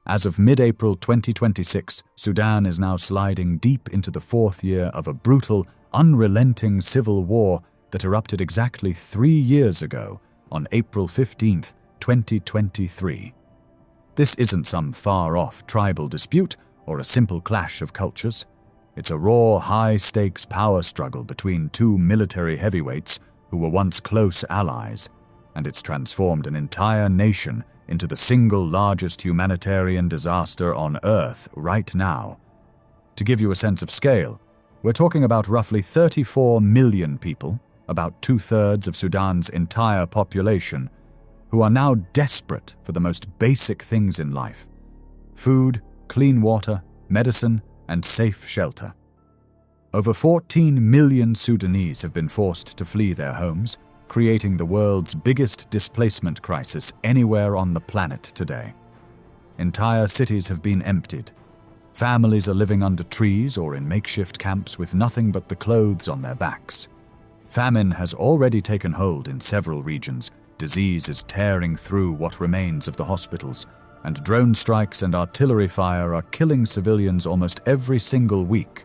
As of mid-April 2026, Sudan is now sliding deep into the fourth year of a brutal, unrelenting civil war that erupted exactly 3 years ago on April 15, 2023. This isn't some far-off tribal dispute or a simple clash of cultures. It's a raw, high-stakes power struggle between two military heavyweights who were once close allies, and it's transformed an entire nation into the single largest humanitarian disaster on Earth right now. To give you a sense of scale, we're talking about roughly 34 million people, about 2/3 of Sudan's entire population, who are now desperate for the most basic things in life: food, clean water, medicine, and safe shelter. Over 14 million Sudanese have been forced to flee their homes, creating the world's biggest displacement crisis anywhere on the planet today. Entire cities have been emptied. Families are living under trees or in makeshift camps with nothing but the clothes on their backs. Famine has already taken hold in several regions. Disease is tearing through what remains of the hospitals, and drone strikes and artillery fire are killing civilians almost every single week.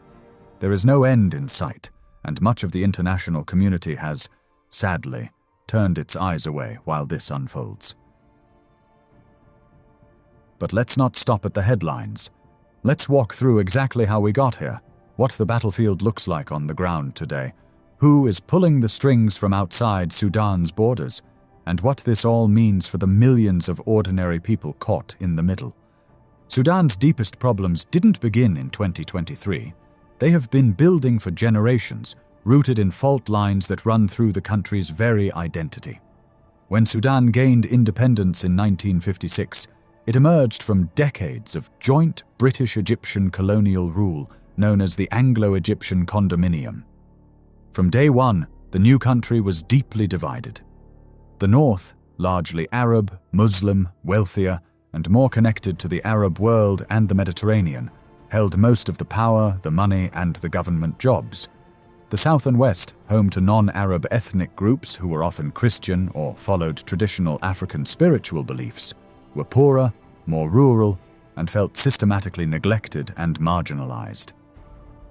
There is no end in sight, and much of the international community has, sadly, turned its eyes away while this unfolds. But let's not stop at the headlines. Let's walk through exactly how we got here, what the battlefield looks like on the ground today, who is pulling the strings from outside Sudan's borders, and what this all means for the millions of ordinary people caught in the middle. Sudan's deepest problems didn't begin in 2023. They have been building for generations, rooted in fault lines that run through the country's very identity. When Sudan gained independence in 1956, it emerged from decades of joint British-Egyptian colonial rule known as the Anglo-Egyptian Condominium. From day one, the new country was deeply divided. The north, largely Arab, Muslim, wealthier, and more connected to the Arab world and the Mediterranean, held most of the power, the money, and the government jobs. The south and west, home to non-Arab ethnic groups who were often Christian or followed traditional African spiritual beliefs, were poorer, more rural, and felt systematically neglected and marginalized.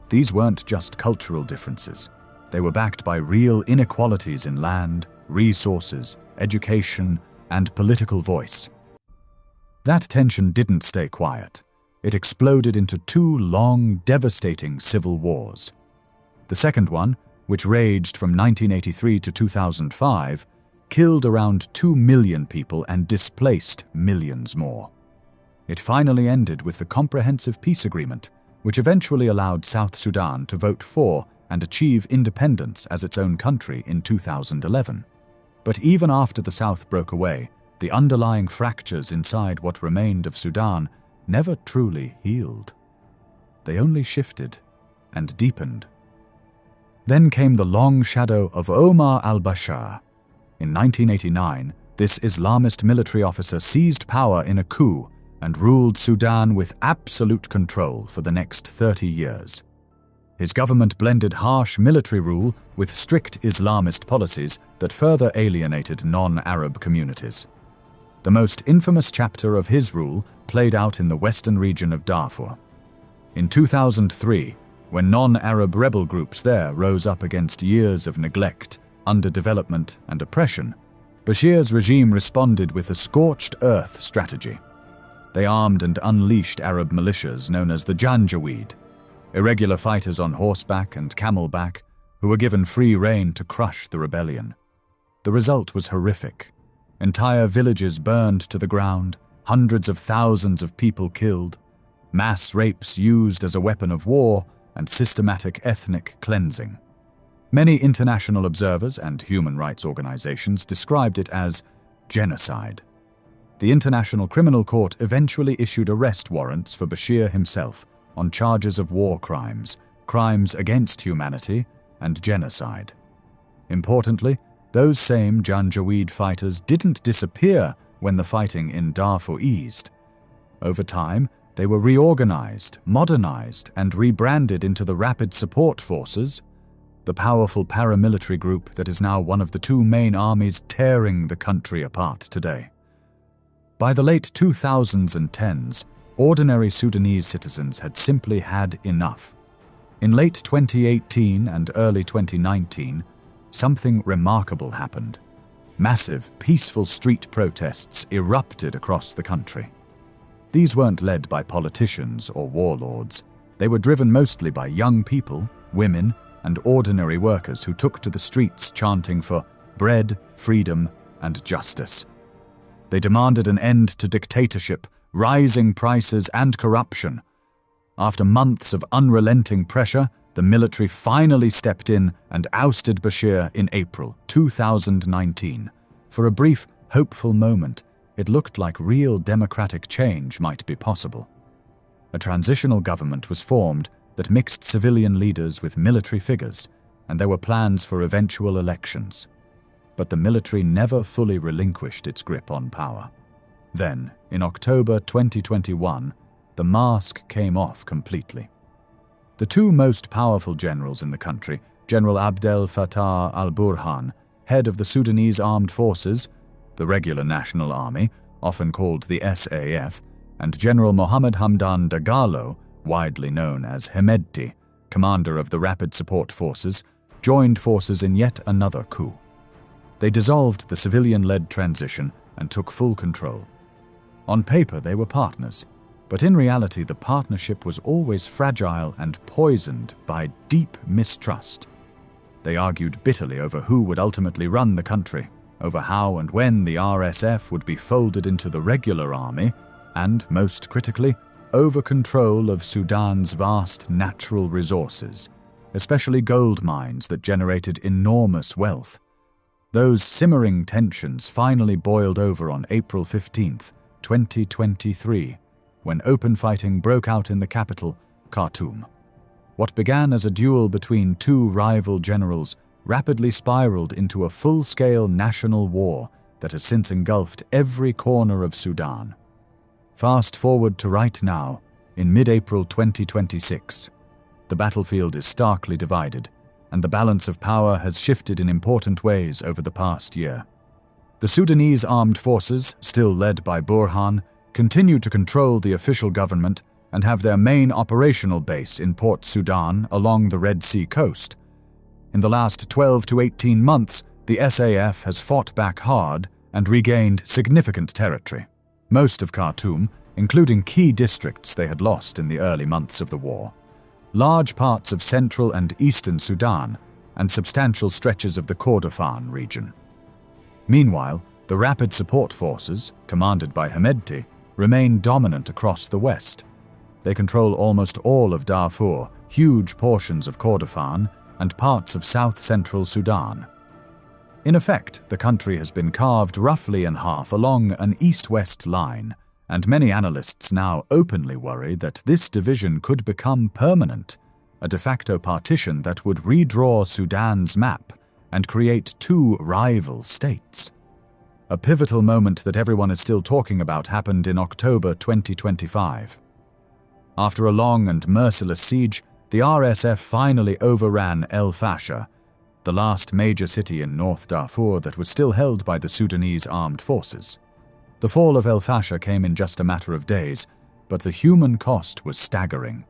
These weren't just cultural differences. They were backed by real inequalities in land, resources, education, and political voice. That tension didn't stay quiet. It exploded into 2 long, devastating civil wars. The second one, which raged from 1983 to 2005, killed around 2 million people and displaced millions more. It finally ended with the Comprehensive Peace Agreement, which eventually allowed South Sudan to vote for and achieve independence as its own country in 2011. But even after the South broke away, the underlying fractures inside what remained of Sudan never truly healed. They only shifted and deepened. Then came the long shadow of Omar al-Bashir. In 1989, this Islamist military officer seized power in a coup and ruled Sudan with absolute control for the next 30 years. His government blended harsh military rule with strict Islamist policies that further alienated non-Arab communities. The most infamous chapter of his rule played out in the western region of Darfur. In 2003, when non-Arab rebel groups there rose up against years of neglect, underdevelopment, and oppression, Bashir's regime responded with a scorched earth strategy. They armed and unleashed Arab militias known as the Janjaweed, irregular fighters on horseback and camelback who were given free rein to crush the rebellion. The result was horrific. Entire villages burned to the ground, hundreds of thousands of people killed, mass rapes used as a weapon of war, and systematic ethnic cleansing. Many international observers and human rights organizations described it as genocide. The International Criminal Court eventually issued arrest warrants for Bashir himself on charges of war crimes, crimes against humanity, and genocide. Importantly, those same Janjaweed fighters didn't disappear when the fighting in Darfur eased. Over time, they were reorganized, modernized, and rebranded into the Rapid Support Forces, the powerful paramilitary group that is now one of the 2 main armies tearing the country apart today. By the late 2010s, ordinary Sudanese citizens had simply had enough. In late 2018 and early 2019, something remarkable happened. Massive, peaceful street protests erupted across the country. These weren't led by politicians or warlords. They were driven mostly by young people, women, and ordinary workers who took to the streets chanting for bread, freedom, and justice. They demanded an end to dictatorship, rising prices, and corruption. After months of unrelenting pressure, the military finally stepped in and ousted Bashir in April 2019. For a brief, hopeful moment, it looked like real democratic change might be possible. A transitional government was formed that mixed civilian leaders with military figures, and there were plans for eventual elections. But the military never fully relinquished its grip on power. Then, in October 2021, the mask came off completely. The two most powerful generals in the country, General Abdel Fattah al-Burhan, head of the Sudanese Armed Forces, the regular national army, often called the SAF, and General Mohammed Hamdan Dagalo, widely known as Hemedti, commander of the Rapid Support Forces, joined forces in yet another coup. They dissolved the civilian-led transition and took full control. On paper, they were partners, but in reality, the partnership was always fragile and poisoned by deep mistrust. They argued bitterly over who would ultimately run the country, over how and when the RSF would be folded into the regular army, and, most critically, over control of Sudan's vast natural resources, especially gold mines that generated enormous wealth. Those simmering tensions finally boiled over on April 15, 2023, when open fighting broke out in the capital, Khartoum. What began as a duel between two rival generals rapidly spiraled into a full-scale national war that has since engulfed every corner of Sudan. Fast forward to right now, in mid-April 2026. The battlefield is starkly divided, and the balance of power has shifted in important ways over the past year. The Sudanese armed forces, still led by Burhan, continue to control the official government and have their main operational base in Port Sudan along the Red Sea coast. In the last 12 to 18 months, the SAF has fought back hard and regained significant territory. Most of Khartoum, including key districts they had lost in the early months of the war, large parts of central and eastern Sudan, and substantial stretches of the Kordofan region. Meanwhile, the Rapid Support Forces, commanded by Hemedti, remain dominant across the west. They control almost all of Darfur, huge portions of Kordofan, and parts of south-central Sudan. In effect, the country has been carved roughly in half along an east-west line, and many analysts now openly worry that this division could become permanent, a de facto partition that would redraw Sudan's map and create two rival states. A pivotal moment that everyone is still talking about happened in October 2025. After a long and merciless siege, the RSF finally overran El Fasher, the last major city in North Darfur that was still held by the Sudanese armed forces. The fall of El Fasher came in just a matter of days, but the human cost was staggering.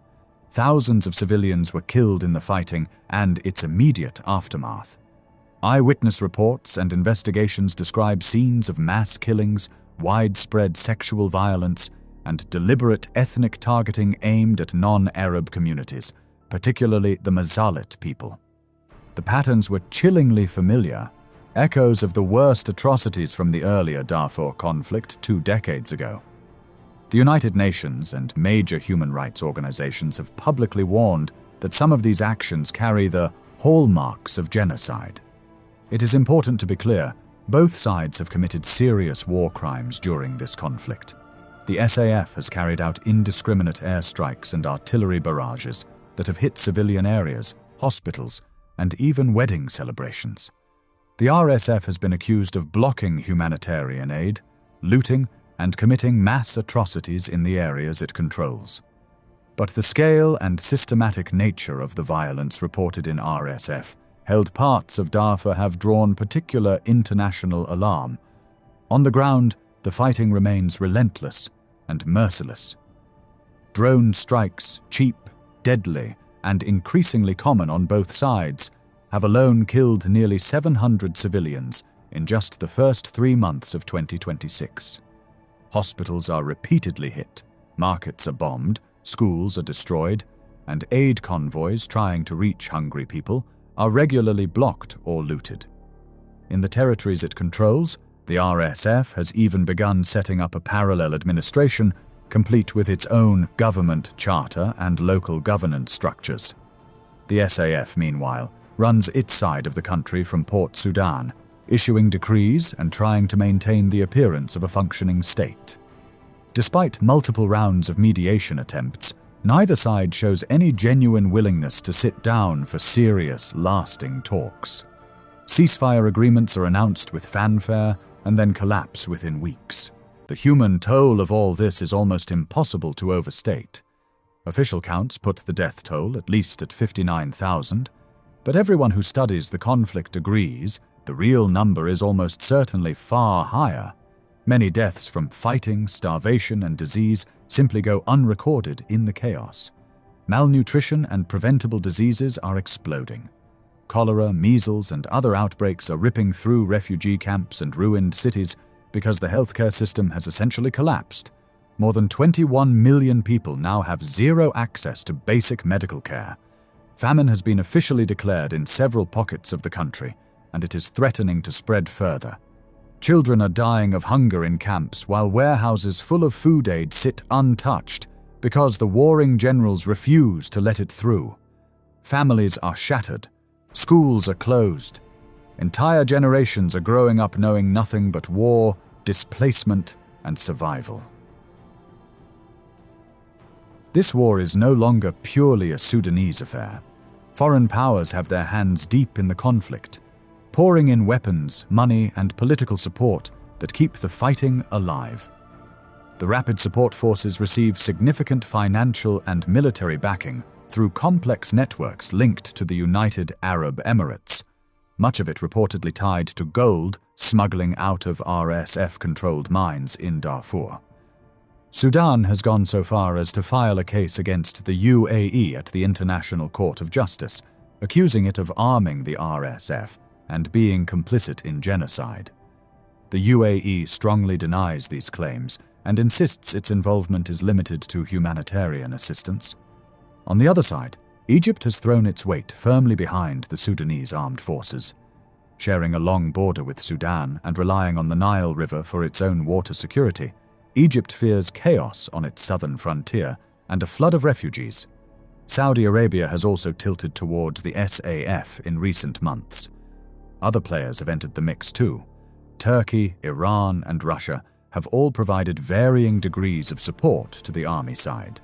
Thousands of civilians were killed in the fighting and its immediate aftermath. Eyewitness reports and investigations describe scenes of mass killings, widespread sexual violence, and deliberate ethnic targeting aimed at non-Arab communities, particularly the Mazalit people. The patterns were chillingly familiar, echoes of the worst atrocities from the earlier Darfur conflict 2 decades ago. The United Nations and major human rights organizations have publicly warned that some of these actions carry the hallmarks of genocide. It is important to be clear, both sides have committed serious war crimes during this conflict. The SAF has carried out indiscriminate airstrikes and artillery barrages that have hit civilian areas, hospitals, and even wedding celebrations. The RSF has been accused of blocking humanitarian aid, looting, and committing mass atrocities in the areas it controls. But the scale and systematic nature of the violence reported in RSF-held parts of Darfur have drawn particular international alarm. On the ground, the fighting remains relentless and merciless. drone strikes, cheap, deadly, and increasingly common on both sides, have alone killed nearly 700 civilians in just the first 3 months of 2026. Hospitals are repeatedly hit, markets are bombed, schools are destroyed, and aid convoys trying to reach hungry people are regularly blocked or looted. In the territories it controls, the RSF has even begun setting up a parallel administration complete with its own government charter and local governance structures. The SAF, meanwhile, runs its side of the country from Port Sudan, issuing decrees and trying to maintain the appearance of a functioning state. Despite multiple rounds of mediation attempts, neither side shows any genuine willingness to sit down for serious, lasting talks. Ceasefire agreements are announced with fanfare and then collapse within weeks. The human toll of all this is almost impossible to overstate. Official counts put the death toll at least at 59,000, but everyone who studies the conflict agrees the real number is almost certainly far higher. Many deaths from fighting, starvation, and disease simply go unrecorded in the chaos. Malnutrition and preventable diseases are exploding. Cholera, measles, and other outbreaks are ripping through refugee camps and ruined cities because the healthcare system has essentially collapsed. More than 21 million people now have zero access to basic medical care. Famine has been officially declared in several pockets of the country, and it is threatening to spread further. Children are dying of hunger in camps while warehouses full of food aid sit untouched because the warring generals refuse to let it through. Families are shattered. Schools are closed. Entire generations are growing up knowing nothing but war, displacement, and survival. This war is no longer purely a Sudanese affair. Foreign powers have their hands deep in the conflict, pouring in weapons, money, and political support that keep the fighting alive. The Rapid Support Forces receive significant financial and military backing through complex networks linked to the United Arab Emirates, much of it reportedly tied to gold smuggling out of RSF-controlled mines in Darfur. Sudan has gone so far as to file a case against the UAE at the International Court of Justice, accusing it of arming the RSF and being complicit in genocide. The UAE strongly denies these claims and insists its involvement is limited to humanitarian assistance. On the other side, Egypt has thrown its weight firmly behind the Sudanese armed forces. Sharing a long border with Sudan and relying on the Nile River for its own water security, Egypt fears chaos on its southern frontier and a flood of refugees. Saudi Arabia has also tilted towards the SAF in recent months. Other players have entered the mix too. Turkey, Iran, and Russia have all provided varying degrees of support to the army side.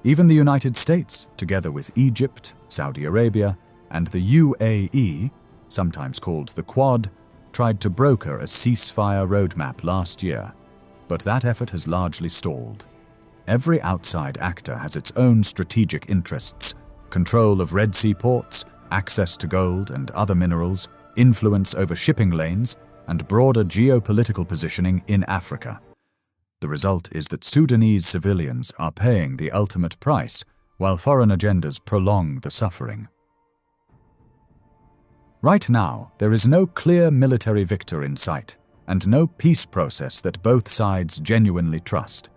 Even the United States, together with Egypt, Saudi Arabia, and the UAE, sometimes called the Quad, tried to broker a ceasefire roadmap last year, but that effort has largely stalled. Every outside actor has its own strategic interests: control of Red Sea ports, access to gold and other minerals, influence over shipping lanes, and broader geopolitical positioning in Africa. The result is that Sudanese civilians are paying the ultimate price, while foreign agendas prolong the suffering. Right now, there is no clear military victor in sight, and no peace process that both sides genuinely trust.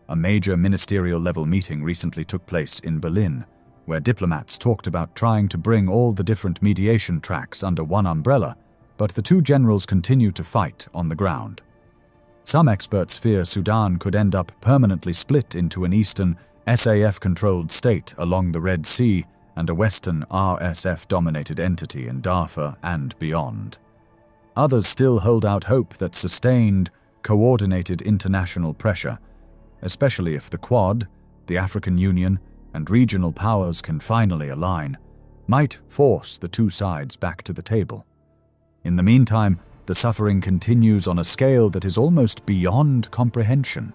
A major ministerial-level meeting recently took place in Berlin, where diplomats talked about trying to bring all the different mediation tracks under one umbrella, but the two generals continue to fight on the ground. Some experts fear Sudan could end up permanently split into an eastern, SAF-controlled state along the Red Sea and a western RSF-dominated entity in Darfur and beyond. Others still hold out hope that sustained, coordinated international pressure, especially if the Quad, the African Union, and regional powers can finally align, might force the two sides back to the table. In the meantime, the suffering continues on a scale that is almost beyond comprehension.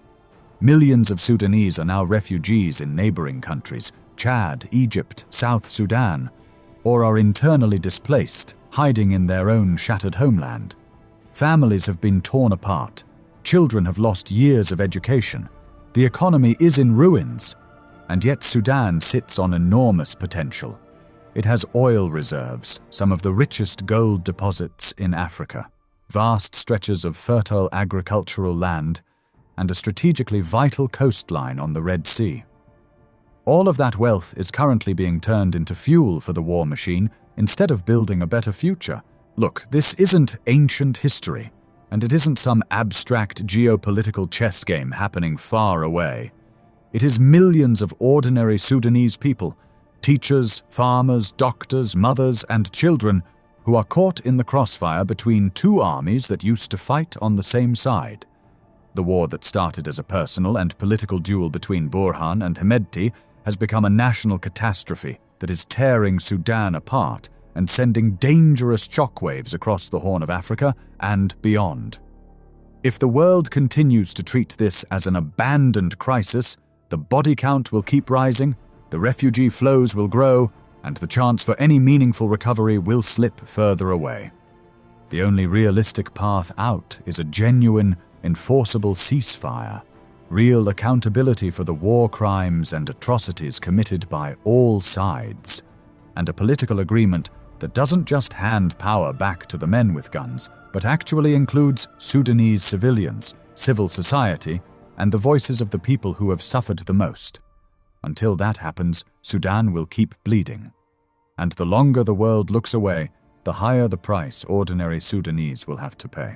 Millions of Sudanese are now refugees in neighboring countries, Chad, Egypt, South Sudan, or are internally displaced, hiding in their own shattered homeland. Families have been torn apart, children have lost years of education, the economy is in ruins, And yet Sudan sits on enormous potential. It has oil reserves, some of the richest gold deposits in Africa, vast stretches of fertile agricultural land, and a strategically vital coastline on the Red Sea. All of that wealth is currently being turned into fuel for the war machine instead of building a better future. Look, this isn't ancient history, and it isn't some abstract geopolitical chess game happening far away. It is millions of ordinary Sudanese people, teachers, farmers, doctors, mothers, and children, who are caught in the crossfire between two armies that used to fight on the same side. The war that started as a personal and political duel between Burhan and Hemedti has become a national catastrophe that is tearing Sudan apart and sending dangerous shockwaves across the Horn of Africa and beyond. If the world continues to treat this as an abandoned crisis, the body count will keep rising, the refugee flows will grow, and the chance for any meaningful recovery will slip further away. The only realistic path out is a genuine, enforceable ceasefire, real accountability for the war crimes and atrocities committed by all sides, and a political agreement that doesn't just hand power back to the men with guns, but actually includes Sudanese civilians, civil society, and the voices of the people who have suffered the most. Until that happens, Sudan will keep bleeding. And the longer the world looks away, the higher the price ordinary Sudanese will have to pay.